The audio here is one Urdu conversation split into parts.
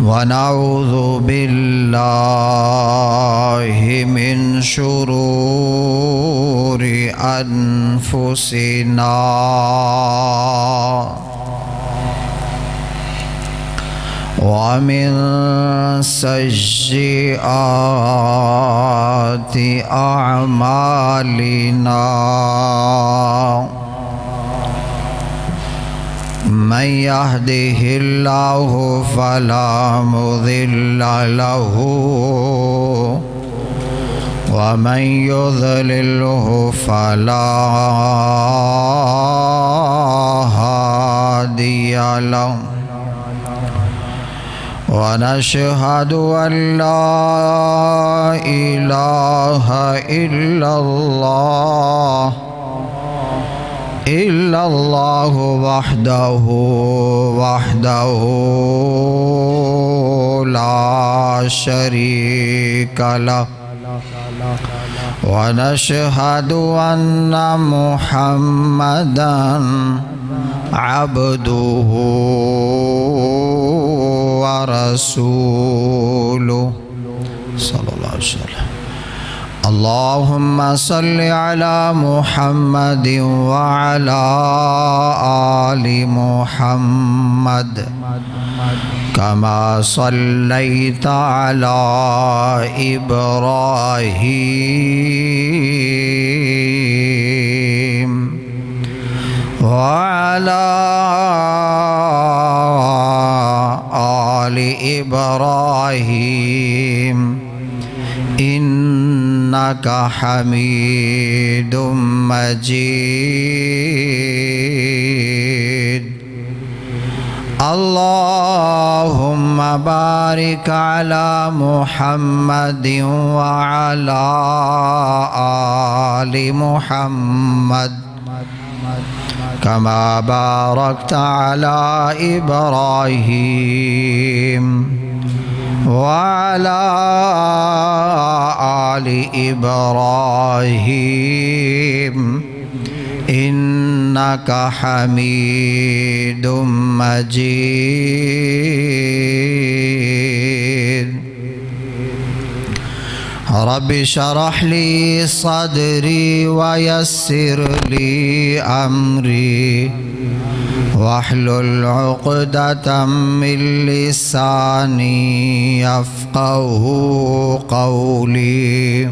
ونعوذ بالله من شرور أنفسنا ومن سيئات أعمالنا من يهده الله فلا مضل له ومن يضلله فلا هادي له ونشهد أن لا إله إلا الله وحده لا شريك له ونشهد أن محمدًا عبده ورسوله صلى الله عليه وسلم. اللهم صل على محمد وعلى آل محمد كما صليت على إبراهيم وعلى آل إبراهيم إنك حميد مجيد. اللهم بارك على محمد وعلى آل محمد كما باركت على إبراهيم وعلى آل إبراهيم إنك حميد مجيد. رب اشرح لي صدري ويسر لي أمري واحلل عقدة من لساني يفقه قولي.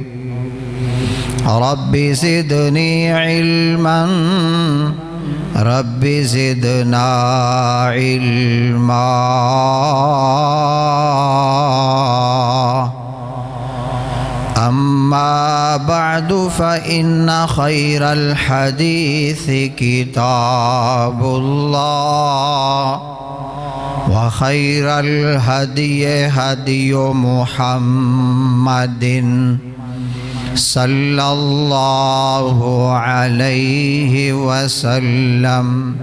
رب زدني علما رب زدنا علما. أما بعد فإن خير الحديث كتاب الله وخير الهدي هدي محمد صلى الله عليه وسلم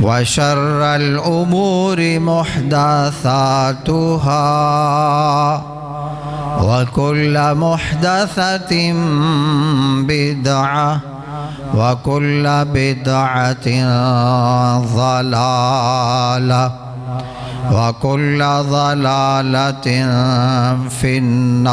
وشر الأمور محدثاتها وكل محدثة بدعة وكل بدعة ضلالة وكل ضلالة في النار.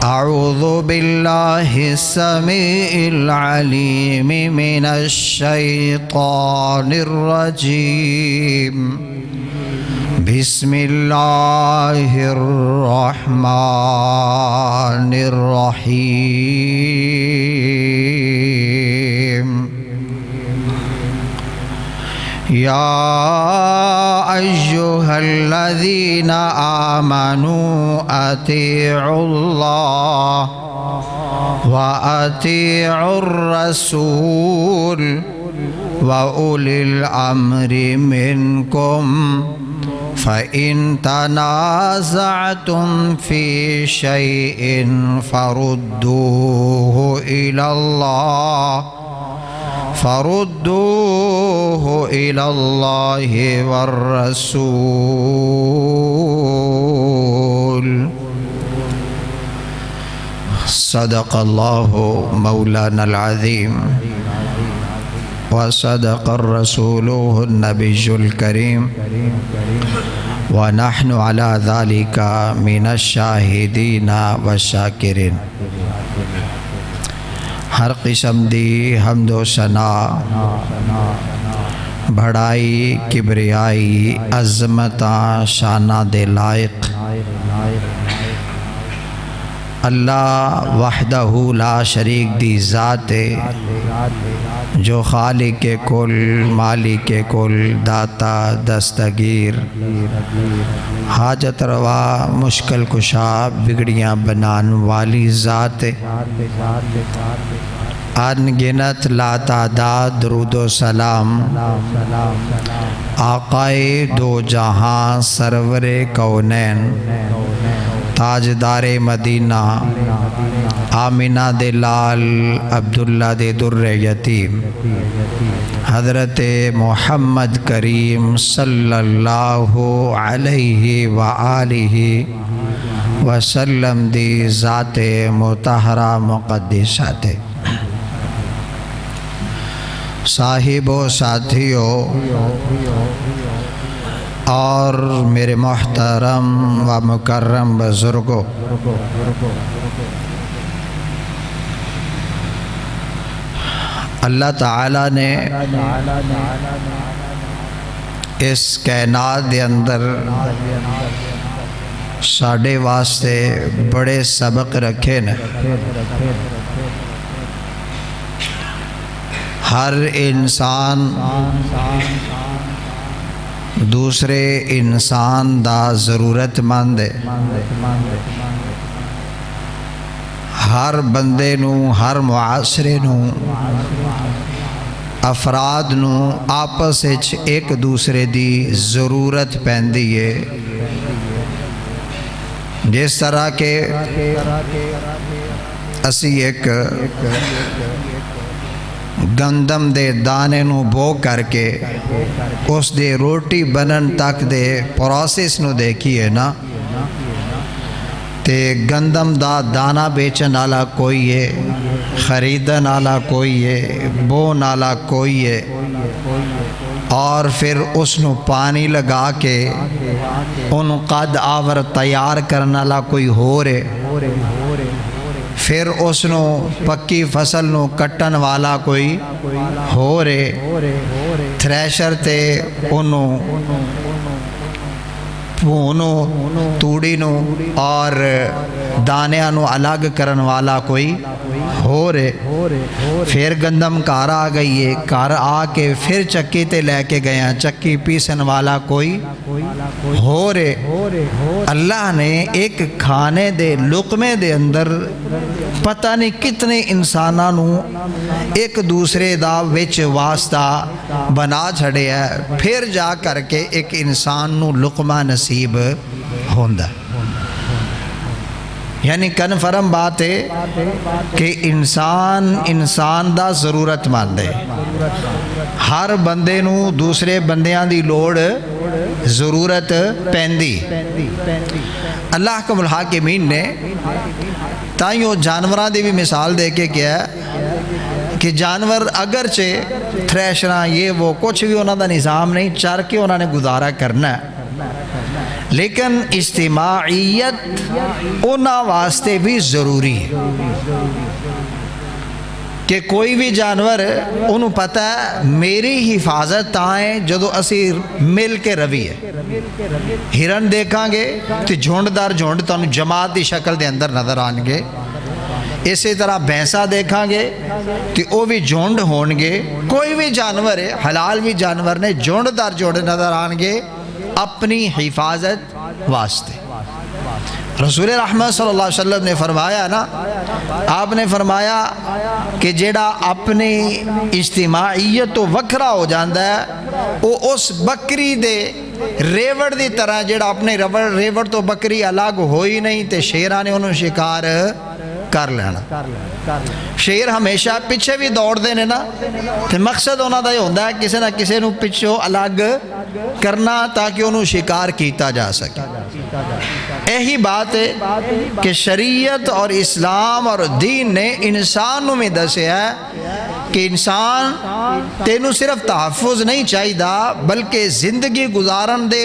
أعوذ بالله السميع العليم من الشيطان الرجيم. بسم الله الرحمن الرحيم. يا أيها الذين آمنوا أطيعوا الله وأطيعوا الرسول وأولي الأمر منكم فإن تنازعتم في شيء فردوه إلى الله والرسول. صدق الله مولانا العظيم. وصدق الرسول النبي الكريم ونحن على ذلك من الشاهدين والشاكرين۔ ہر قسم دی حمد و ثنا، بڑائی، کبریائی، عظمتاں، شانہ دے لائق اللہ وحدہ لا شریک دی ذات جو خالق کل، مالک کل، داتا دستگیر، حاجت روا، مشکل کشا، بگڑیاں بنان والی ذات ان گنت لا تعداد درود و سلام آقائے دو جہاں، سرور کونین، تاجدار مدینہ، آمینہ دے لال، عبداللہ دے در یتیم، حضرت محمد کریم صلی اللہ علیہ وآلہ وسلم دی ذات مطہرہ مقدسات۔ صاحب و ساتھیوں اور میرے محترم و مکرم بزرگوں، اللہ تعالیٰ نے اس کائنات دے اندر ساڈے واسطے بڑے سبق رکھے نے۔ ہر انسان دوسرے انسان دا ضرورت مند ہے۔ ہر بندے نو، ہر معاشرے نو، افراد نو آپس وچ ایک دوسرے دی ضرورت پیندی ہے۔ جس طرح کہ اسی ایک گندم دے دانے نو بو کر کے اس دے روٹی بنن تک دے پروسیس نو دیکھیے نا، تے گندم دا دانا بیچن والا کوئی ہے، خریدن والا کوئی ہے، بون والا کوئی ہے، اور پھر اس نو پانی لگا کے ان قد آور تیار کرنا والا کوئی ہو رہے، پھر اس نو پکی فصل نو کٹن والا کوئی ہو رہے، تھریشر تے انہوں پونو توڑی نو اور دانیاں نو الگ کرن والا کوئی ہو رہے، پھر گندم گھر آ گئی ہے، گھر آ کے پھر چکی تے لے کے گیا، چکی پیسن والا کوئی ہو رہے۔ اللہ نے ایک کھانے دے لقمے دے اندر پتہ نہیں کتنے انساناں نو ایک دوسرے دا وچ واسطہ بنا چھڑے ہے، پھر جا کر کے ایک انسان نو لقمہ نصیب ہوندا۔ یعنی کنفرم بات ہے کہ انسان دا ضرورت مند ہے۔ ہر بندے نو دوسرے بندیاں دی لوڑ ضرورت پیندی۔ اللہ کا الحاکمین نے تائیوں جانوراں دی بھی مثال دے کے کیا ہے کہ جانور اگرچہ تھریشراں یہ وہ کچھ بھی انہوں دا نظام نہیں، چر کے انہوں نے گزارا کرنا ہے، لیکن اجتماعیت انہاں واسطے بھی ضروری ہے کہ کوئی بھی جانور انہوں پتہ ہے میری حفاظت تائیں جدو اسی مل کے روی ہے۔ ہرن دیکھاں گے تو جھونڈ دار جھونڈ تو جماعت دی شکل دے اندر نظر آنگے، اسی طرح بھینسا دیکھاں گے تو وہ بھی جھونڈ ہونگے، کوئی بھی جانور ہے، حلال بھی جانور نے جھونڈ دار جھونڈ نظر آنگے اپنی حفاظت واسطے۔ رسول رحمت صلی اللہ علیہ وسلم نے فرمایا نا، آپ نے فرمایا کہ جیڑا اپنی اجتماعیت تو وکھرا ہو جاندہ ہے وہ اس بکری دے ریوڑ دی طرح، جیڑا اپنے ریوڑ تو بکری الگ ہوئی نہیں تے شیرانے انہوں شکار کر لینا۔ شیر ہمیشہ پیچھے بھی دوڑ دینے نا، تے مقصد ہونا دا یہ ہوندہ ہے کسی نہ کسی نو پچھو الگ کرنا تاکہ انہوں شکار کیتا جا سکے۔ یہی بات ہے کہ شریعت اور اسلام اور دین نے انسانوں میں دسے ہے کہ انسان تینوں صرف تحفظ نہیں چاہیدا بلکہ زندگی گزارن دے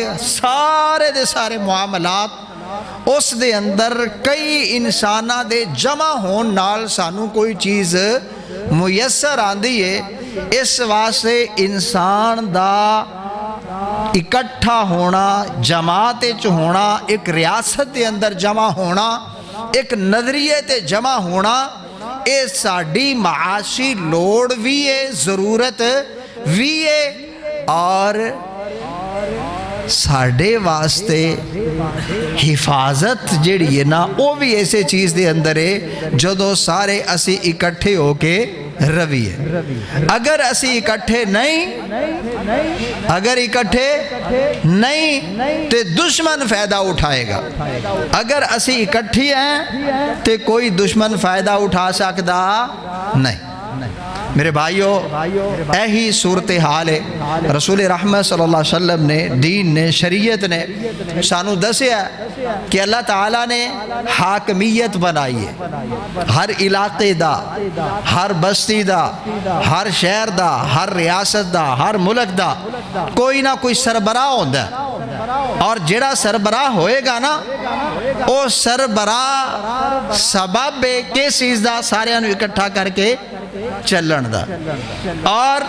سارے معاملات اس دے اندر کئی انساناں دے جمع ہون نال سانو کوئی چیز میسر آندی ہے. اس واسطے انسان دا اکٹھا ہونا، جماعت چ ہونا، ایک ریاست دے اندر جمع ہونا، ایک نظریے تے جمع ہونا، اے ساڈی معاشی لوڑ بھی ہے، ضرورت بھی ہے، اور ساڈے واسطے حفاظت جیڑی ہے نا وہ بھی ایسے چیز دے اندر ہے جدو سارے اسی اکٹھے ہو کے رویے. اگر اسی اکٹھے نہیں تے دشمن فائدہ اٹھائے گا. اگر اسی اکٹھی ہیں تے کوئی دشمن فائدہ اٹھا سکتا نہیں. میرے بھائیو ایہی صورتحال ہے. رسول رحمت صلی اللہ علیہ وسلم نے، دین نے، شریعت نے سانو دسیا کہ اللہ تعالیٰ نے حاکمیت بنائی ہے. ہر علاقے دا، ہر بستی دا، ہر شہر دا، ہر ریاست دا، ہر ملک دا کوئی نہ کوئی سربراہ ہوتا ہے، اور جڑا سربراہ ہوئے گا نا وہ سربراہ سبب کس چیز دا سارے انو اکٹھا کر کے چلن دا. اور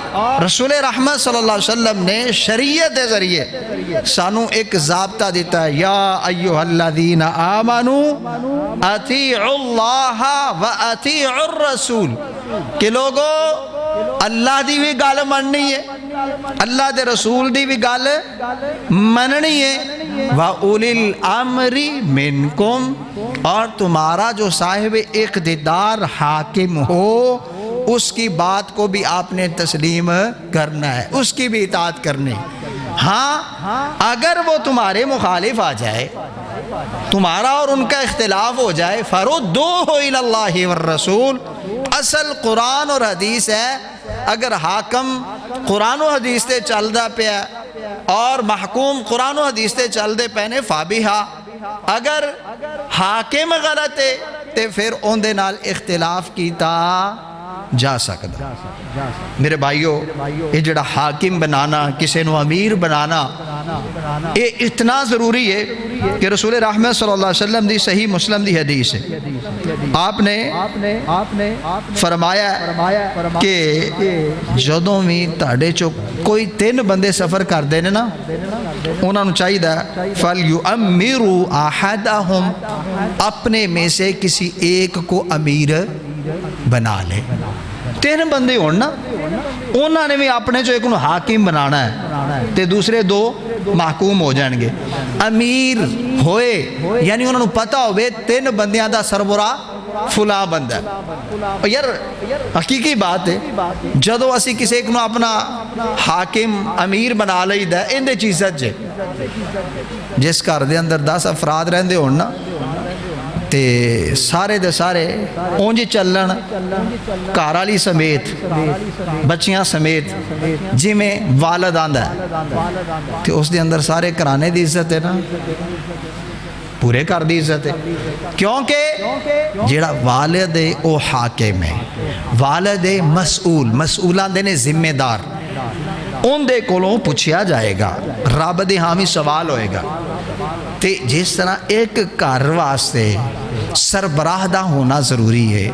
رسول رحمت صلی اللہ علیہ وسلم نے شریعت کے ذریعے سانو ایک ضابطہ دیتا ہے، یا ایھا الذین آمنوا اطیعوا اللہ و اطیعوا الرسول، کہ لوگو اللہ دی بھی گل مننی ہے، اللہ دے رسول دی بھی گل مننی ہے، وَأُولِي الْأَمْرِ مِنْكُمْ، اور تمہارا جو صاحب اقتدار حاکم ہو اس کی بات کو بھی آپ نے تسلیم کرنا ہے، اس کی بھی اطاعت کرنی. ہاں اگر وہ تمہارے مخالف آ جائے، تمہارا اور ان کا اختلاف ہو جائے، فَرُدُّوهُ إِلَى اللَّهِ وَالرَّسُولِ، اصل قرآن اور حدیث ہے. اگر حاکم قرآن و حدیث تے چل دا پیا اور محکوم قرآن و حدیث تے چل دے پینے فابیہا. اگر حاکم غلط ہے تے پھر ان دے نال اختلاف کیتا جا سکتا. میرے بھائیو یہ جڑا حاکم بنانا، کسی نو امیر بنانا، یہ اتنا ضروری ہے کہ رسول رحمت صلی اللہ علیہ وسلم دی صحیح مسلم دی حدیث ہے. آپ نے فرمایا کہ جدوں بھی تہاڈے چوں کوئی 3 بندے سفر کر دے نا، انہوں نے چاہیے فَلْيُؤَمِّرُوا أَحَدَهُمْ، اپنے میں سے کسی ایک کو امیر بنا لے. 3 بندے ہون نا، انہوں نے بھی اپنے جو ایک انہوں حاکم بنانا ہے تے دوسرے 2 محکوم ہو جائیں گے. امیر ہوئے یعنی انہوں نے پتہ ہوئے 3 بندیاں دا سربراہ فلاں بندہ ہے. یار حقیقی بات ہے، جدو اسی کسی ایک اپنا حاکم امیر بنا لئی دا ان دے چیزت جے. جس گھر دے اندر 10 افراد رہندے ہون نا تے سارے دے سارے اونج چلن، گھر والی سمیت، بچیاں سمیت، جی میں والد آندا ہے تے اس دے اندر سارے گھرانے دی عزت ہے نا، پورے گھر دی عزت ہے. کیونکہ جڑا والد ہے وہ حاکم ہے، والد ہے مسئولان دے نے ذمہ دار، ان دے کولوں پوچھیا جائے گا، رب دے حامی سوال ہوئے گا. تے جس طرح ایک گھر واسطے سربراہ دا ہونا ضروری ہے،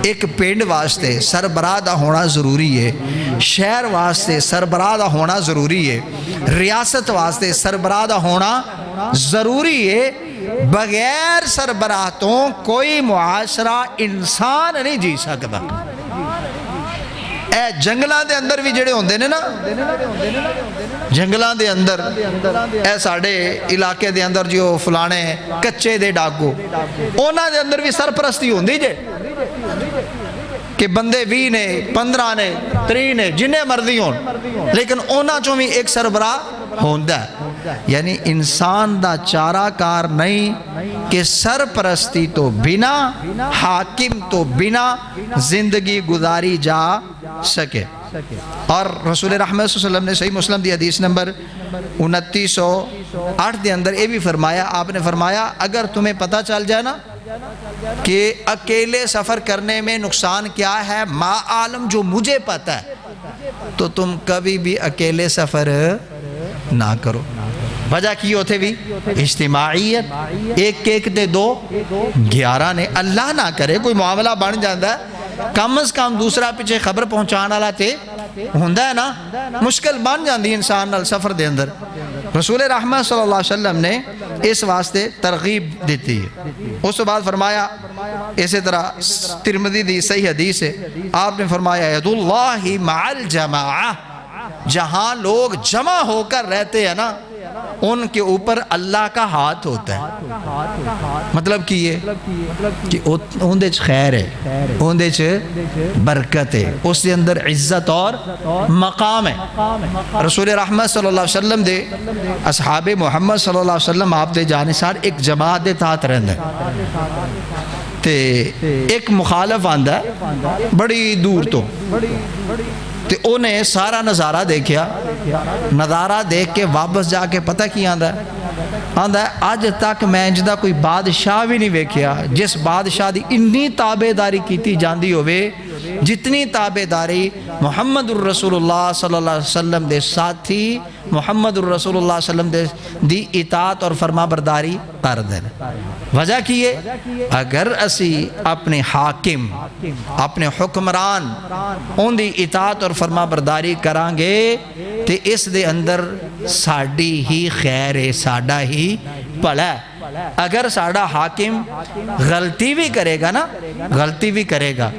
ایک پنڈ واسطے سربراہ دا ہونا ضروری ہے، شہر واسطے سربراہ دا ہونا ضروری ہے، ریاست واسطے سربراہ دا ہونا ضروری ہے. بغیر سربراہ تو کوئی معاشرہ انسان نہیں جی سکتا. اے جنگلاں دے اندر بھی جڑے ہوندے نے نا، جنگلاں دے اندر اے ساڑے علاقے دے اندر جو فلانے کچے دے ڈاکو، اونا دے اندر بھی سرپرستی ہوندی جے کہ بندے 20 نے، 15 نے، 30 نے، جنہیں مرضی ہون، لیکن اونا چوں بھی ایک سربراہ ہوندا ہے. یعنی انسان دا چارہ کار نہیں کہ سرپرستی تو بنا، حاکم تو بنا زندگی گزاری جا سکے. اور رسول رحمت صلی اللہ علیہ وسلم نے صحیح مسلم دی حدیث نمبر 2908 دے اندر یہ بھی فرمایا، آپ نے فرمایا اگر تمہیں پتہ چل جائے نا کہ اکیلے سفر کرنے میں نقصان کیا ہے، ما عالم جو مجھے پتہ ہے، تو تم کبھی بھی اکیلے سفر نہ کرو۔ وجہ کی ہوتے بھی اجتماعیت، ایک ایک دے دو 11 نے، اللہ نہ کرے کوئی معاملہ بن جاندہ ہے، کم از کم دوسرا پیچھے خبر پہنچانا والا تے ہوندہ ہے نا، مشکل بن جاندی انسان نال سفر دے اندر۔ رسول رحمت صلی اللہ علیہ وسلم نے اس واسطے ترغیب دیتی ہے۔ اس بعد فرمایا، اسی طرح ترمذی دی صحیح حدیث ہے، آپ نے فرمایا ید اللہ مع الجماعہ، جہاں لوگ جمع ہو کر رہتے ہیں نا ان کے اوپر اللہ کا ہاتھ ہوتا ہے۔ مطلب کہ یہ کہ اندے چ خیر ہے، اندے چ برکت ہے، اس دے اندر عزت اور مقام ہے۔ رسول رحمت صلی اللہ علیہ وسلم دے اصحاب محمد صلی اللہ علیہ وسلم آپ دے جانسار ایک جماعت دے تحت رہندہ ہے، تے ایک مخالف آندہ ہے بڑی دور تو، تے انہیں سارا نظارہ دیکھیا، نظارہ دیکھ کے واپس جا کے پتہ کی آندہ ہے آج تک میں جدہ کوئی بادشاہ بھی نہیں ویکھیا جس بادشاہ دی انی تابعداری کیتی جاندی ہوئے جتنی تابعداری محمد الرسول اللہ صلی اللہ علیہ وسلم دے ساتھی محمد الرسول اللہ صلی اللہ علیہ وسلم دی اطاعت اور فرما برداری کر دیں۔ وجہ کی ہے اگر اسی اپنے حاکم اپنے حکمران ان دی اطاعت اور فرما برداری کران گے تے اس دے اندر ساڑی ہی خیر ہے، ساڑا ہی بھلا ہے۔ اگر ساڑا حاکم غلطی بھی کرے گا نا، غلطی بھی کرے گا،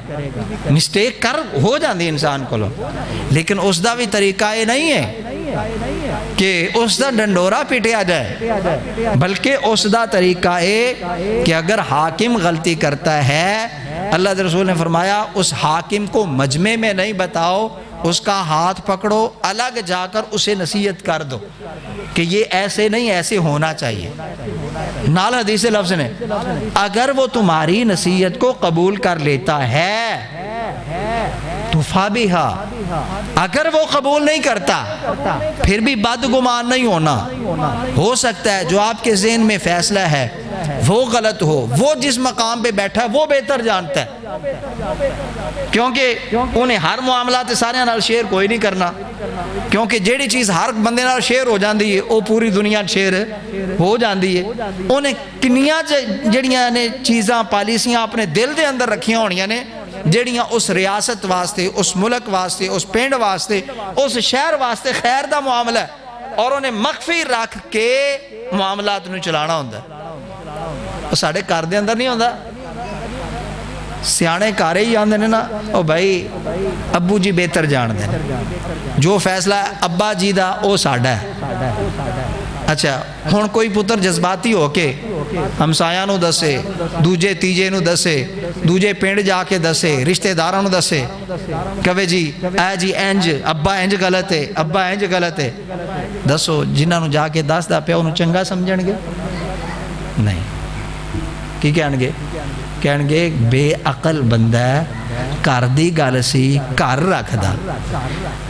مسٹیک کر ہو جاندی انسان کو لو، لیکن اس دا بھی طریقہ یہ نہیں ہے کہ اس دا ڈنڈورا پیٹیا جائے، بلکہ اس دا طریقہ ہے کہ اگر حاکم غلطی کرتا ہے اللہ کے رسول نے فرمایا اس حاکم کو مجمع میں نہیں بتاؤ، اس کا ہاتھ پکڑو، الگ جا کر اسے نصیحت کر دو کہ یہ ایسے نہیں ایسے ہونا چاہیے۔ نال حدیث لفظ نے اگر وہ تمہاری نصیحت کو قبول کر لیتا ہے تو فابہا، اگر وہ قبول نہیں کرتا پھر بھی بدگمان نہیں ہونا، ہو سکتا ہے جو آپ کے ذہن میں فیصلہ ہے وہ غلط ہو، وہ جس مقام پہ بیٹھا ہے وہ بہتر جانتا ہے، کیونکہ انہیں ہر معاملات سارے نال شیئر کوئی نہیں کرنا، کیونکہ جیڑی چیز ہر بندے نال شیئر ہو جاندی ہے وہ پوری دنیا شیئر ہو جاندی ہے۔ انہیں کنیاں جڑیاں نے چیزاں پالیسیاں اپنے دل دے اندر رکھیاں ہونیاں نے جڑیاں اس ریاست واسطے، اس ملک واسطے، اس پینڈ واسطے، اس شہر واسطے خیر دا معاملہ ہے، اور انہیں مخفی رکھ کے معاملات نو چلانا ہوندہ ہے۔ ساڑھے کار دے اندر نہیں ہوندہ، سیانے کارے ہی آندے نے نا، او بھائی ابو جی بہتر جان دیں، جو فیصلہ ابا جی دا او ساڑھا ہے۔ اچھا ہون کوئی پتر جذباتی ہو کے ہمسایاں نو دسے، دوجے تیجے نو دسے، دوجے پینڈ جا کے دسے، رشتہ داراں نو دسے، کہے جی اے جی انج ابا انج غلط ہے، ابا انج غلط ہے، دسو جنہاں نو جا کے دس دا پیا انہوں چنگا سمجھن گے؟ نہیں، کی کہن گے؟ کہن گے بے عقل بندہ ہے، کار دی گل سی کار رکھ دا،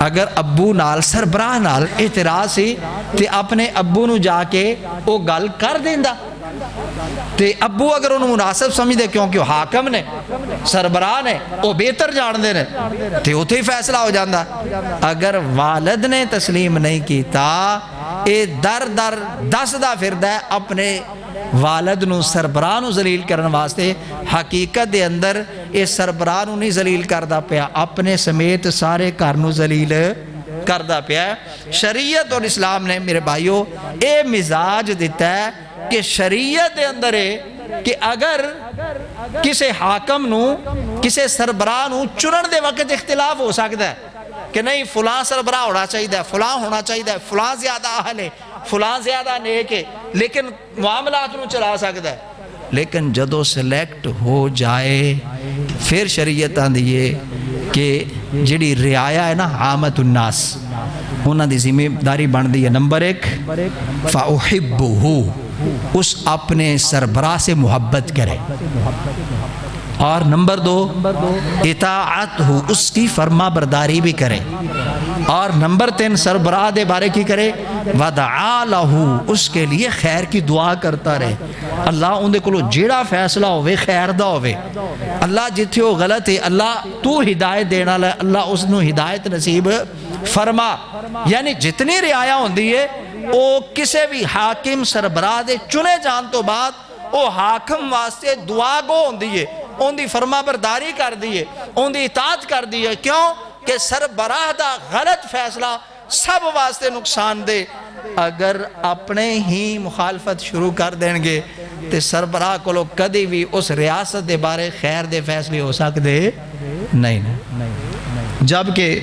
اگر ابو نال سربراہ نال اعتراض سی تے اپنے ابو نو جا کے او گل کر دیندا، تے ابو اگر انہوں مناسب سمجھ دے کیونکہ حاکم نے سربراہ نے او بہتر جان دے نے تے اتھے ہی فیصلہ ہو جاندہ۔ اگر والد نے تسلیم نہیں کیتا اے در در دس دا پھردہ ہے اپنے والد نو سربراہ نو ذلیل کرن واسطے، حقیقت دے اندر اے سربراہ نو نہیں ذلیل کردہ پیا، اپنے سمیت سارے گھر نو ذلیل کردہ پیا ہے۔ شریعت اور اسلام نے میرے بھائیو اے مزاج دیتا ہے کہ شریعت دے اندر ہے کہ اگر کسے حاکم نو کسے سربراہ نو چنن دے وقت اختلاف ہو سکتا ہے کہ نہیں فلاں سربراہ ہونا چاہیے، فلاں ہونا چاہیے، فلاں زیادہ اہل ہے، فلاں زیادہ نیک ہے، لیکن معاملات نو چلا سکتا ہے، لیکن جدو سلیکٹ ہو جائے پھر شریعت آندھی ہے کہ جڑی رعایا ہے نا عامت الناس انہاں دی ذمہ داری بن دی ہے نمبر 1 فَأُحِبُّهُ، اس اپنے سربراہ سے محبت کرے، اور نمبر 2 اطاعت ہو، اس کی فرما برداری بھی کرے، اور نمبر 3 سربراہ دے بارے کی کرے ودعا لہو، اس کے لیے خیر کی دعا کرتا رہے، اللہ اندے کولو جیڑا فیصلہ ہوئے خیر دا ہوئے، اللہ جتھے ہو غلط ہے اللہ تو ہدایت دینا لے، اللہ اس نو ہدایت نصیب فرما۔ یعنی جتنی رعایا ہوندی ہے او کسے بھی حاکم سربراہ دے چنے جان تو بعد او حاکم واسطے دعا گو ہوندی ہے، ان دی فرما برداری کر دیئے، ان دی اطاعت کر دیئے، کیوں کہ سربراہ دا غلط فیصلہ سب واسطے نقصان دے، اگر اپنے ہی مخالفت شروع کر دیں گے تے سربراہ کو لوگ کدی بھی اس ریاست دے بارے خیر دے فیصلے ہو سکتے نہیں۔ جبکہ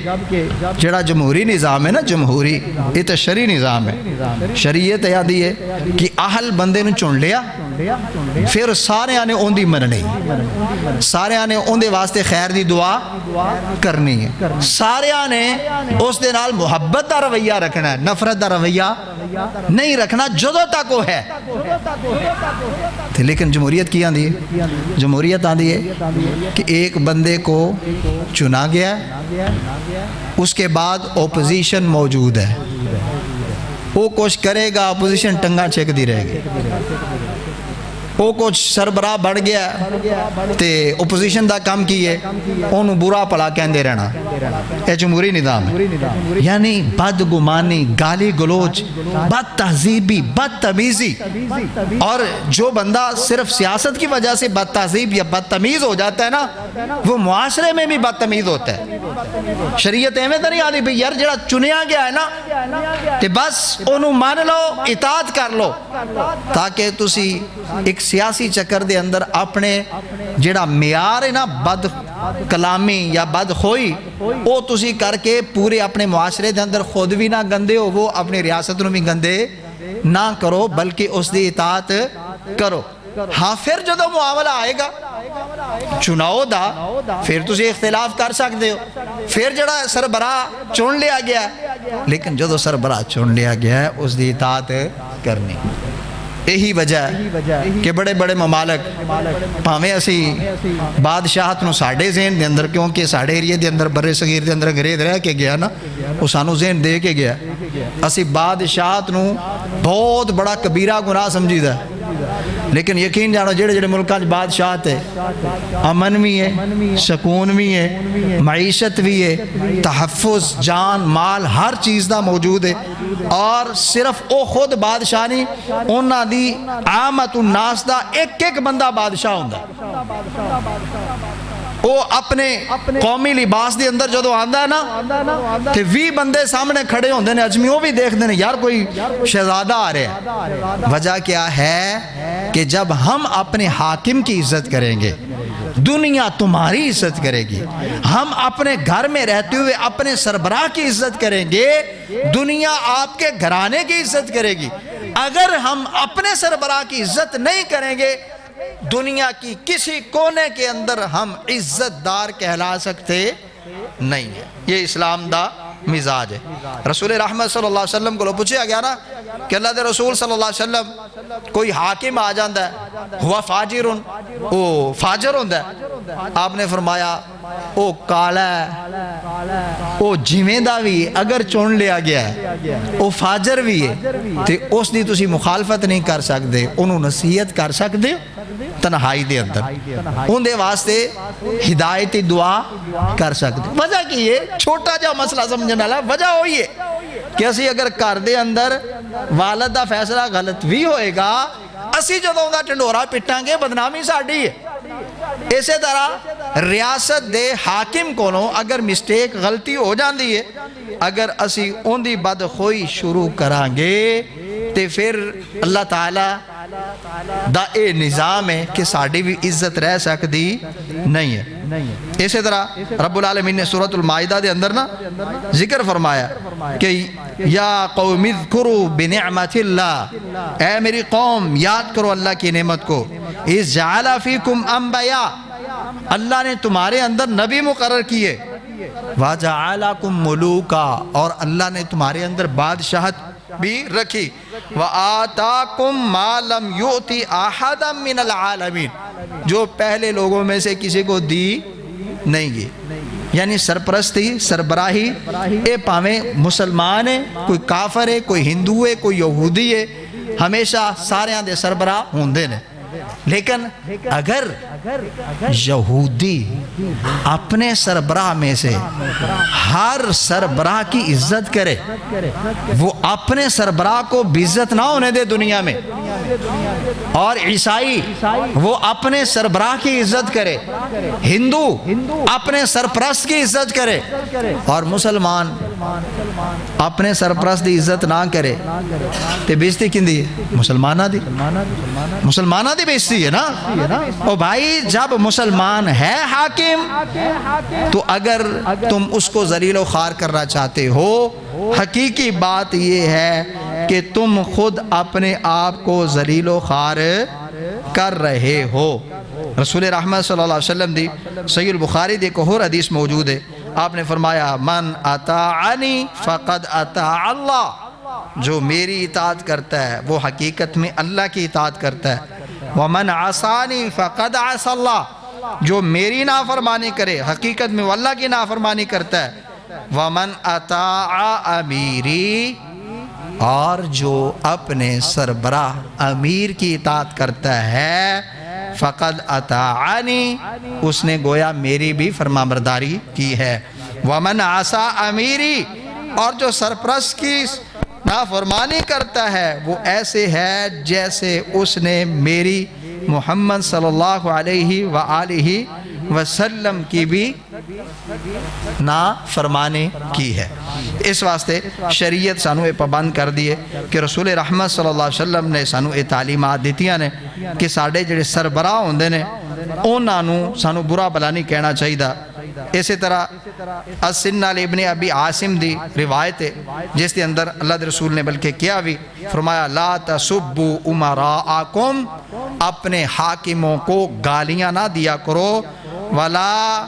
جڑا جمہوری نظام ہے نا، جمہوری یہ تو شرعی نظام ہے، شریعت یادی ہے کہ اہل بندے نے چن لیا، پھر سارے آنے ان دی مننی، سارے آنے ان دے واسطے خیر دی دعا کرنی ہے، سارے آنے اس دے نال محبت دا رویہ رکھنا ہے، نفرت دا رویہ نہیں رکھنا جدو تک وہ ہے۔ لیکن جمہوریت کی آندھی ہے؟ جمہوریت آندھی ہے کہ ایک بندے کو چنا گیا، اس کے بعد اپوزیشن موجود ہے، وہ کچھ کرے گا اپوزیشن ٹنگا چھیک دی رہے گی، وہ کچھ سربراہ بڑھ گیا تے اپوزیشن دا کام کیے انہوں برا پلا کہندے رہنا، یہ جمہوری نظام ہے۔ یعنی بدگمانی، گالی گلوچ، بد تہذیبی، بد تمیزی، اور جو بندہ صرف سیاست کی وجہ سے بد تہذیب یا بد تمیز ہو جاتا ہے نا، وہ معاشرے میں بھی بد تمیز ہوتا ہے۔ شریعت ایویں تو نہیں آدھی بھئی یار جڑا چنیا گیا ہے نا تے بس انہوں مان لو، اطاعت کر لو، تاکہ تسی ایک سیاسی چکر دے اندر اپنے جڑا معیار ہے نا بد کلامی یا بد خوئی وہ تسی کر کے پورے اپنے معاشرے دے اندر خود بھی نہ گندے ہو، وہ اپنی ریاست نو بھی گندے نہ کرو بلکہ اس دی اطاعت کرو۔ ہاں پھر جدو معاملہ آئے گا چناؤ دا پھر تسی اختلاف کر سکتے ہو، پھر جڑا سربراہ چن لیا گیا ہے، لیکن جدو سربراہ چن لیا گیا ہے اس دی اطاعت کرنی۔ یہی وجہ ہے کہ بڑے بڑے ممالک پاویں اسی بادشاہت نو ساڑھے ذہن دے اندر، کیونکہ ساڑھے ایریے دے اندر برے صغیر دے اندر انگریز رہ کے گیا نا، وہ سانو ذہن دے کے گیا، اسی بادشاہت نو بہت بڑا کبیرہ گناہ سمجھی دا ہے۔ لیکن یقین جانو جڑے جڑے ملکاں چ بادشاہت ہے، امن بھی ہے، سکون بھی ہے، معیشت بھی ہے، تحفظ جان مال ہر چیز دا موجود ہے، اور صرف او خود بادشاہ نہیں، انہاں دی عامت الناس دا ایک ایک بندہ بادشاہ ہوندا ہے۔ وہ اپنے قومی لباس دے اندر جدو آندا ہے نا تے 20 بندے سامنے کھڑے ہوندے نے، اجمی وہ بھی دیکھتے ہیں یار کوئی شہزادہ آ رہے ہیں۔ وجہ کیا ہے کہ جب ہم اپنے حاکم کی عزت کریں گے دنیا تمہاری عزت کرے گی، ہم اپنے گھر میں رہتے ہوئے اپنے سربراہ کی عزت کریں گے دنیا آپ کے گھرانے کی عزت کرے گی۔ اگر ہم اپنے سربراہ کی عزت نہیں کریں گے دنیا کی کسی کونے کے اندر ہم عزت دار کہلا سکتے نہیں ہیں۔ یہ اسلام دا مزاج ہے۔ رسول رحمت صلی اللہ علیہ وسلم کو پوچھا گیا نا کہ اللہ دے رسول صلی اللہ علیہ وسلم کوئی حاکم آ جاندہ ہے ہوا فاجرن، وہ فاجر ہوندہ ہے، آپ نے فرمایا وہ کالا ہے، وہ جیویں بھی اگر چون لیا گیا ہے وہ فاجر بھی ہے تے اس دی تسی مخالفت نہیں کر سکتے، انہوں نصیحت کر سکتے تنہائی دے اندر، ان دے واسطے ہدایتی دعا کر سکتے۔ وجہ کی ہے چھوٹا جا مسئلہ سمجھنے والا، وجہ ہوئی ہے کہ اسی اگر کر دے اندر والد دا فیصلہ غلط بھی ہوئے گا، اسی جدوں دا ٹنڈورا پٹاں گے بدنامی ساڑی ہے۔ اسی طرح ریاست دے حاکم کونوں اگر مسٹیک غلطی ہو جاندی ہے، اگر اسی ان دی بدخوئی شروع کران گے تے پھر اللہ تعالیٰ دا اے نظام ہے کہ ساڑھی بھی عزت رہ سکتی نہیں ہے۔ اسی طرح رب العالمین نے سورۃ المائدہ دے اندر نا ذکر فرمایا کہ یا قوم اذکروا بنعمت اللہ، اے میری قوم یاد کرو اللہ کی نعمت کو، اذ جعل فیکم انبیاء، اللہ نے تمہارے اندر نبی مقرر کیے، وَجَعَلَكُمْ مُلُوكًا، اور اللہ نے تمہارے اندر بادشاہت بھی رکھی وَآتَاكُمْ مَا لَمْ يُؤْتِ أَحَدًا مِّنَ الْعَالَمِينَ، جو پہلے لوگوں میں سے کسی کو دی نہیں گی۔ یعنی سرپرستی، سربراہی، اے پاویں مسلمان ہے، کوئی کافر ہے، کوئی ہندو ہے، کوئی یہودی ہے، ہمیشہ سارے دے سربراہ ہوندے نے۔ لیکن اگر یہودی اپنے سربراہ میں سے ہر سربراہ کی عزت کرے، وہ اپنے سربراہ کو عزت نہ ہونے دے دنیا میں، اور عیسائی وہ اپنے سربراہ کی عزت کرے، ہندو اپنے سرپرست کی عزت کرے، اور مسلمان اپنے سرپرست کی عزت نہ کرے، تے بےزتی کندی ہے؟ مسلمانہ دی بےزتی ہے نا۔ او بھائی جب مسلمان ہے حاکم تو اگر تم اس کو ذلیل و خوار کرنا چاہتے ہو، حقیقی بات یہ ہے کہ تم خود اپنے آپ کو ذلیل و خوار کر رہے ہو۔ رسول رحمت صلی اللہ علیہ وسلم دی صحیح البخاری دی ایک اور حدیث موجود ہے، آپ نے فرمایا من اطاعنی فقد اطاع اللہ، جو میری اطاعت کرتا ہے وہ حقیقت میں اللہ کی اطاعت کرتا ہے، ومن عصانی فقد عصى اللہ، جو میری نافرمانی کرے حقیقت میں وہ اللہ کی نافرمانی کرتا ہے، ومن اطاع امیری، اور جو اپنے سربراہ امیر کی اطاعت کرتا ہے فقد اطاعنی، اس نے گویا میری بھی فرمانبرداری کی ہے، ومن عصى امیری، اور جو سرپرست کی نافرمانی کرتا ہے وہ ایسے ہے جیسے اس نے میری محمد صلی اللہ علیہ وآلہ وسلم کی بھی نافرمانی کی ہے۔ اس واسطے شریعت سانو پابند کر دیے کہ رسول رحمت صلی اللہ علیہ وسلم نے سانو تعلیمات دیتیاں نے کہ ساڑھے جڑے سربراہ ہوندے نے انہاں نو سانو برا بلا نہیں کہنا چاہیے۔ اسی طرح السنہ ابن ابی عاصم دی روایت ہے جس کے اندر اللہ دے رسول نے بلکہ کیا بھی فرمایا لا تسبوا امراءکم، اپنے حاکموں کو گالیاں نہ دیا کرو، ولا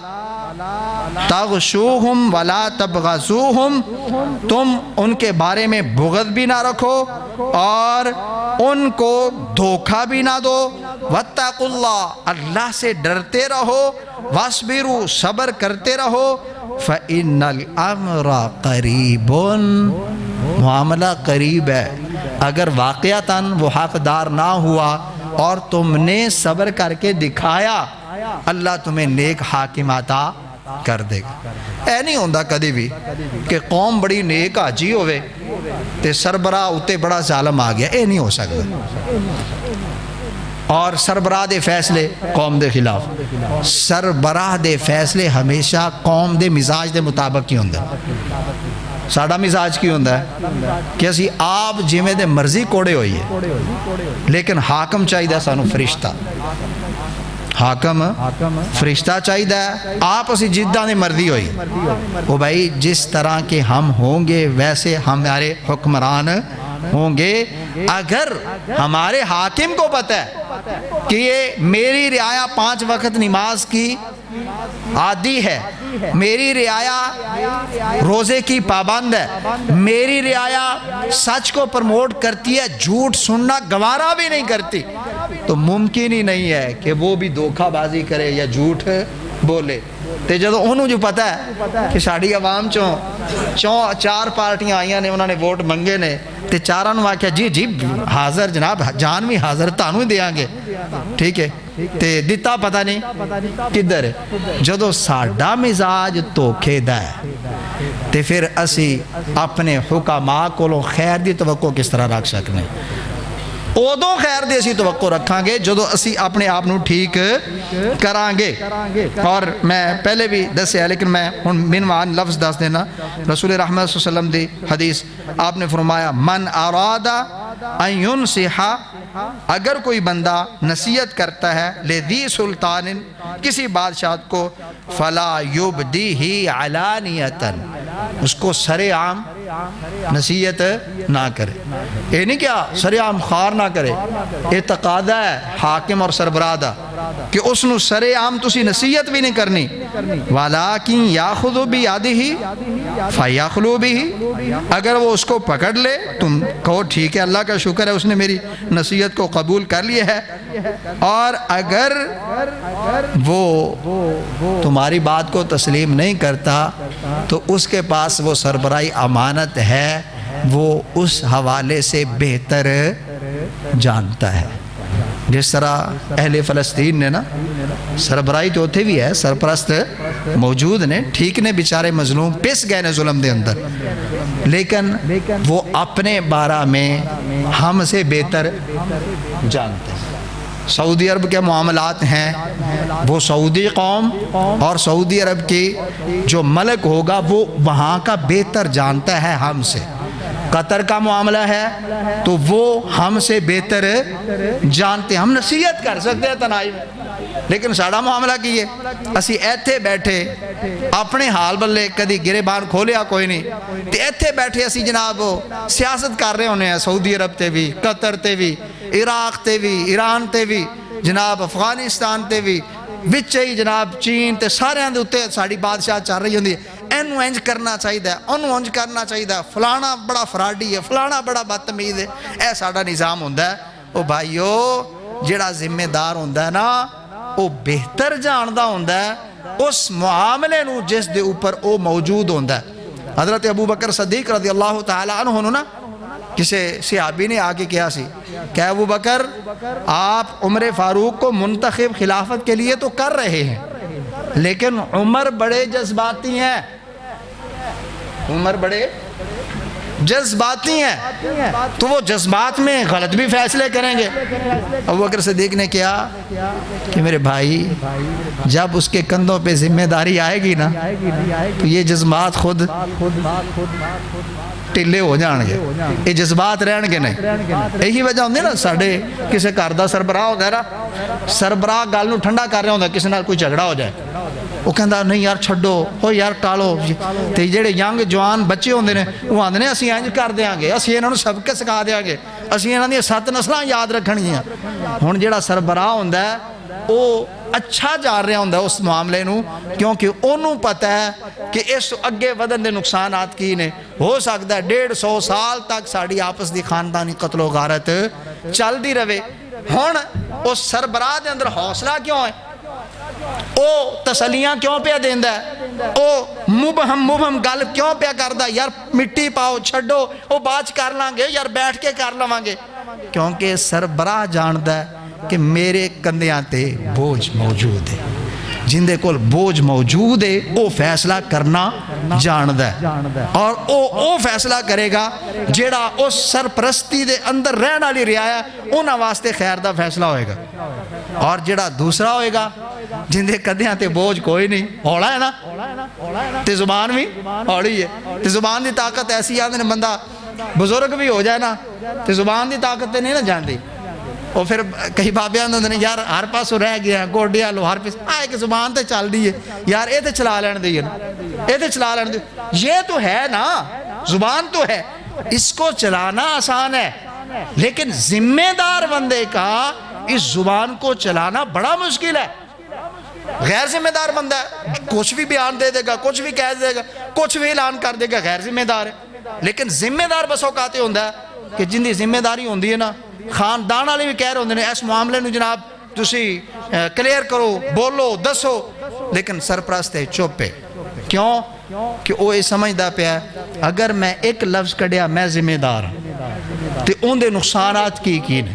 تغشوہم ولا تبغضوہم، تم ان کے بارے میں بغض بھی نہ رکھو اور ان کو دھوکہ بھی نہ دو، واتقوا اللہ، اللہ سے ڈرتے رہو، واصبروا، صبر کرتے رہو، فإن الامر قریب، معاملہ قریب ہے۔ اگر واقعتاً وہ حقدار نہ ہوا اور تم نے صبر کر کے دکھایا، اللہ تمہیں نیک حاکم عطا کر دے گا۔ اے نہیں ہوندہ کدی بھی کہ قوم بڑی نیک حاجی ہوئے تے سربراہ اتے بڑا ظالم آ گیا، اے نہیں ہو سکتا۔ اور سربراہ دے فیصلے قوم دے خلاف، سربراہ دے فیصلے ہمیشہ قوم دے مزاج دے مطابق ہی ہوندے۔ ساڑھا مزاج کی ہوندہ ہے کہ اسی آپ جیمے دے مرضی کوڑے ہوئی ہے، لیکن حاکم چاہیے سانو فرشتہ، حاکم فرشتہ چاہیے، آپ اسی جدہ نے مرضی ہوئی، وہ بھائی جس طرح کے ہم ہوں گے ویسے ہمارے حکمران ہوں گے۔ اگر ہمارے حاکم کو پتہ ہے کہ یہ میری رعایا 5 وقت نماز کی عادی ہے، میری رعایا روزے کی پابند ہے، میری رعایا سچ کو پرموٹ کرتی ہے، جھوٹ سننا گوارا بھی نہیں کرتی، تو ممکن ہی نہیں ہے کہ وہ بھی دھوکہ بازی کرے یا جھوٹ بولے۔ تے جدو انہوں جو پتہ ہے کہ ساڑھی عوام چوں 4 پارٹیاں آئیاں نے، انہوں نے ووٹ منگے نے، تے چاراں نو آکھیا جی جی حاضر جناب، جان بھی حاضر، تانوں ہی دیاں گے، ٹھیک ہے، تے دیتا پتہ نہیں کدھر ہے۔ جدو ساڑھا مزاج دھوکے دا ہے تے پھر اسی اپنے حکماء کو خیر دی توقع کس طرح رکھ سکنے؟ ادو خیر دی اسی توقع رکھاں گے جدو اسی اپنے آپ نو ٹھیک کران گے۔ اور میں پہلے بھی دسیا لیکن میں منوان لفظ دس دینا، رسول رحمت صلی اللہ علیہ وسلم دی حدیث، آپ نے فرمایا من اراد ان ينصح، اگر کوئی بندہ نصیحت کرتا ہے لذی سلطان، کسی بادشاہ کو، فلا یبدیہ علانیۃ، اس کو سر عام نصیحت نہ کرے۔ یہ نہیں کیا سر عام خار نہ کرے، یہ تقاضا ہے حاکم اور سربراہ دا۔ کہ اس نو سرے عام تسی نصیحت بھی نہیں کرنی وَلَٰكِن يَأْخُذُ بِيَدِهِ فَيَخْلُو بِهِ، اگر وہ اس کو پکڑ لے تم کہو ٹھیک ہے اللہ کا شکر ہے اس نے میری نصیحت کو قبول کر لیا ہے، اور اگر وہ تمہاری بات کو تسلیم نہیں کرتا تو اس کے پاس وہ سربراہی امانت ہے، وہ اس حوالے سے بہتر جانتا ہے۔ جس طرح اہل فلسطین نے نا سربراہی تو اتھے بھی ہے، سرپرست موجود نے، ٹھیک نے بیچارے مظلوم پس گئے نے ظلم دے اندر، لیکن وہ اپنے بارہ میں ہم سے بہتر جانتے ہیں۔ سعودی عرب کے معاملات ہیں، وہ سعودی قوم اور سعودی عرب کی جو ملک ہوگا وہ وہاں کا بہتر جانتا ہے ہم سے۔ قطر کا معاملہ ہے تو وہ ہم سے بہتر جانتے ہیں، ہم نصیحت کر سکتے ہیں تنہائی میں، لیکن ساڑا معاملہ کیے اسی ایتھے بیٹھے اپنے حال بلے کدی گریبان کھولیا کوئی نہیں تے ایتھے بیٹھے اسی جناب سیاست کر رہے ہونے ہیں، سعودی عرب تے بھی، قطر تے بھی، عراق تے بھی، ایران تے بھی، جناب افغانستان تے بھی، وچے ہی جناب چین تے سارے اندے اتے ساڑی بادشاہ چار رہی ہوندی ہے، اینو انج کرنا چاہیے ہے، انو انج کرنا چاہیے ہے، فلانا بڑا فراڈی ہے، فلانا بڑا بدتمیز ہے، اے ساڑا نظام ہوندہ ہے۔ او بھائیو جڑا ذمہ دار ہوندہ ہے نا او بہتر جاندہ ہوندہ ہے اس معاملے نو جس دے اوپر او موجود ہوندہ ہے۔ حضرت ابو بکر صدیق رضی اللہ تعالیٰ عنہ نا کسے صحابی نے آگے کیا سی کہ ابو بکر آپ عمر فاروق کو منتخب خلافت کے لیے تو کر رہے ہیں، لیکن عمر بڑے جذباتی ہیں، عمر بڑے جذباتی ہیں، تو وہ جذبات میں غلط بھی فیصلے کریں گے۔ ابو بکر صدیق نے کیا کہ میرے بھائی جب اس کے کندھوں پہ ذمہ داری آئے گی نا تو یہ جذبات خود ٹلے ہو جان گے، یہ جذبات رہن گے نہیں۔ یہی وجہ ہوندی نا ساڑھے کسے کاردہ سربراہ ہوتا ہے نا، سربراہ گال نو ٹھنڈا کر رہے ہوتا ہے، کسی نال کوئی جھگڑا ہو جائے وہ کہندا نہیں یار چھڑو ہو یار ٹالو، تے جڑے ینگ جوان بچے ہوندے نے وہ آندے نے اسی انج کر دیاں گے، اسی انہاں نوں سبق سکھا دیاں گے، اسی انہاں دی 7 نسلاں یاد رکھنگیاں۔ ہن جڑا سربراہ ہوندا ہے وہ اچھا جا رہا ہوندا اس معاملے نو، کیونکہ انہوں پتہ ہے کہ اس اگے ودن دے نقصانات کی نے، ہو سکتا ہے 150 سال تک ساڑی آپس دی خاندانی قتل و غارت چل دی روے۔ ہن اس سربراہ دے اندر حوصلہ کیوں ہے، او تسلیاں کیوں پہ دیندہ ہے، او مبہم گل کیوں پہ کردہ یار مٹی پاؤ چھڑو او باج کر لانگے یار بیٹھ کے کر لوانگے، کیونکہ سربراہ جاندہ ہے کہ میرے کندیاں تے بوجھ موجود ہے، جن دے کول بوجھ موجود ہے او فیصلہ کرنا جاندہ ہے، اور او فیصلہ کرے گا جیڑا اس سرپرستی دے اندر رہنا لی رعایا انہاں واسطے خیر دا فیصلہ ہوئے گا، اور جیڑا دوسرا ہوئے گا جن دے کندیاں تے بوجھ کوئی نہیں، ہوڑا ہے نا تے زبان بھی ہوڑی ہے، تے زبان دی طاقت ایسی آدھے بندہ بزرگ بھی ہو جائے نا تے زبان دی طاقت تے نہیں نہ جاندی، اور پھر کئی بابے آندھے ہیں یار ہر پاسوں رہ گیا ہے گوڑیا لو ہر پاس آئے کہ زبان تے چل دی ہے یار اے تے چلا لین دی ہے، اے تے چلا لین دی، یہ تو ہے نا زبان تو ہے، اس کو چلانا آسان ہے، لیکن ذمہ دار بندے کا اس زبان کو چلانا بڑا مشکل ہے۔ غیر ذمہ دار بندہ ہے کچھ بھی بیان دے دے گا، کچھ بھی کہہ دے گا، کچھ بھی اعلان کر دے گا، غیر ذمہ دار ہے، لیکن ذمہ دار بس اوقاتے ہوندہ ہے کہ جن دی ذمہ داری ہوندی ہے نا خاندان والے بھی کہہ رہے ہوندے ہیں اس معاملے نو جناب تسی کلیئر کرو بولو دسو، لیکن سرپرست ہے چپ ہے، کیوں کہ وہ یہ سمجھدا پیا اگر میں ایک لفظ کڑیا میں ذمہ دار ہوں تے ان دے نقصانات کی نے،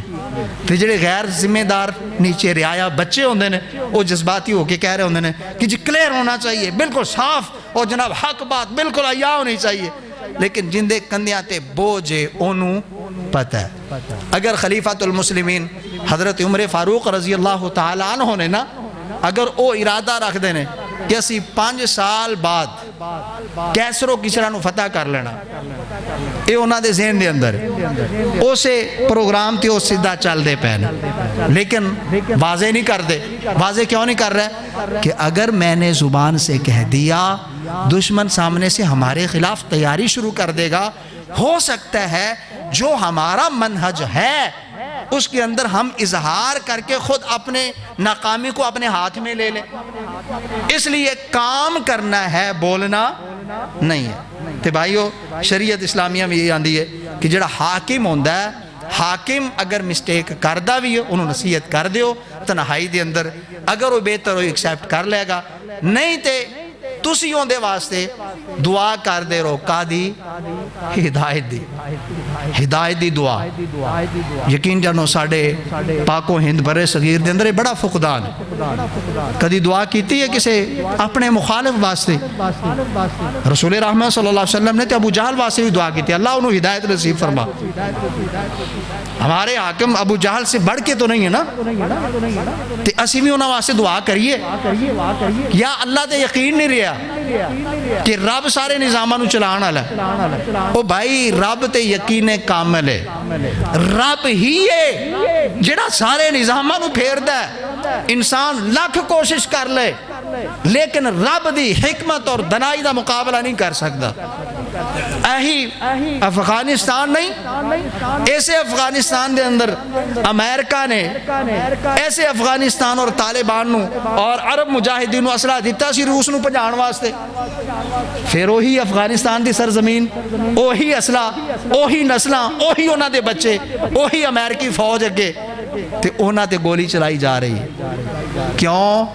تے جڑے غیر ذمہ دار نیچے رعایا بچے ہوندے نے وہ جذباتی ہو کے کہہ رہے ہوندے نے کہ جی کلیئر ہونا چاہیے بالکل صاف اور جناب حق بات بالکل عیاں ہونی چاہیے، لیکن جن دے کندیاں تے بوجھے انہوں پتہ ہے۔ اگر خلیفۃ المسلمین حضرت عمر فاروق رضی اللہ تعالیٰ عنہ نے نا اگر او ارادہ رکھ دینے کہ اسی 5 سال بعد کیسر و کسرا نو فتح کر لینا، اے انہاں دے ذہن دے اندر او سے پروگرام تے او سیدھا چل دے پہنے، لیکن واضح نہیں کر دے، واضح کیوں نہیں کر رہے کہ اگر میں نے زبان سے کہہ دیا دشمن سامنے سے ہمارے خلاف تیاری شروع کر دے گا، ہو سکتا ہے جو ہمارا منہج ہے اس کے اندر ہم اظہار کر کے خود اپنے ناکامی کو اپنے ہاتھ میں لے لیں. اس لیے کام کرنا ہے، بولنا نہیں ہے. تے بھائیو شریعت اسلامیہ میں یہ آندی ہے کہ جڑا حاکم ہوندا ہے، حاکم اگر مسٹیک کردہ بھی ہو انہوں نصیحت کر دیو تنہائی دے اندر، اگر وہ بہتر ہو ایکسیپٹ کر لے گا، نہیں تے تسی ہوندے واسطے دعا کر دے رو. کا دی ہدایت دی دعا. یقین جانو ساڑھے پاک و ہند برے صغیر دے اندر بڑا فقدان ہے. کدی دعا کیتی ہے کسے اپنے مخالف واسطے؟ رسول رحمت صلی اللہ علیہ وسلم نے تے ابو جہل واسطے بھی دعا کیتی، اللہ انہوں ہدایت نصیب فرما. ہمارے حاکم ابو جہل سے بڑھ کے تو نہیں ہے نا، تے اسی بھی انہوں واسطے دعا کریے. یا اللہ تے یقین نہیں رہا کہ رب سارے نظامہ نو چلان والا ہے. او بھائی رب تے یقین کامل ہے، رب ہی ہے جڑا سارے نظامہ نو پھیر دا ہے. انسان لاکھ کوشش کر لے لیکن رب دی حکمت اور دنائی دا مقابلہ نہیں کر سکتا. ایہی افغانستان نہیں، ایسے افغانستان دے اندر امریکہ نے ایسے افغانستان اور طالبان نو اور عرب مجاہدین نو اسلحہ دیتا سی روس نو پجان واسطے. پھر وہی افغانستان دی سرزمین، وہی اسلحہ، وہی نسلاں، وہی انہاں دے بچے، وہی امریکی فوج اگے تے انہاں تے گولی چلائی جا رہی ہے. کیوں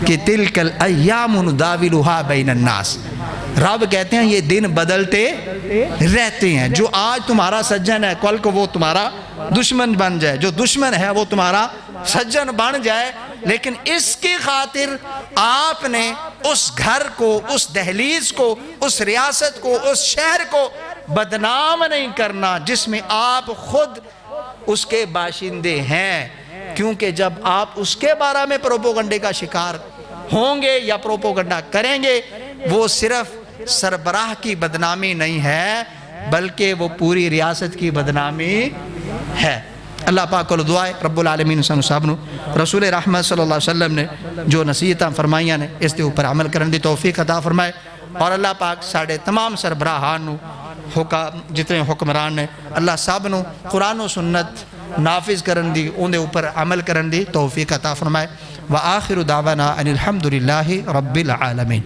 کہ تلک الایام نداولھا بین الناس. رب کہتے ہیں یہ دن بدلتے رہتے ہیں. جو آج تمہارا سجن ہے کل کو وہ تمہارا دشمن بن جائے، جو دشمن ہے وہ تمہارا سجن بن جائے. لیکن اس کی خاطر آپ نے اس گھر کو، اس دہلیز کو، اس ریاست کو، اس شہر کو بدنام نہیں کرنا جس میں آپ خود اس کے باشندے ہیں. کیونکہ جب آپ اس کے بارے میں پروپوگنڈے کا شکار ہوں گے یا پروپوگنڈا کریں گے، وہ صرف سربراہ کی بدنامی نہیں ہے بلکہ وہ پوری ریاست کی بدنامی ہے. اللہ پاک کو دعائے رب العالمین سانو سب نو رسول رحمت صلی اللہ علیہ وسلم نے جو نصیحتاں فرمائیاں نے اس دے اوپر عمل کرن دی توفیق عطا فرمائے. اور اللہ پاک ساڑھے تمام سربراہان نو جتنے حکمران نے اللہ سب نو قرآن و سنت نافذ کرن دی، ان دے اوپر عمل کرن دی توفیق عطا فرمائے. وآخر دعوانا ان الحمدللہ رب العالمین.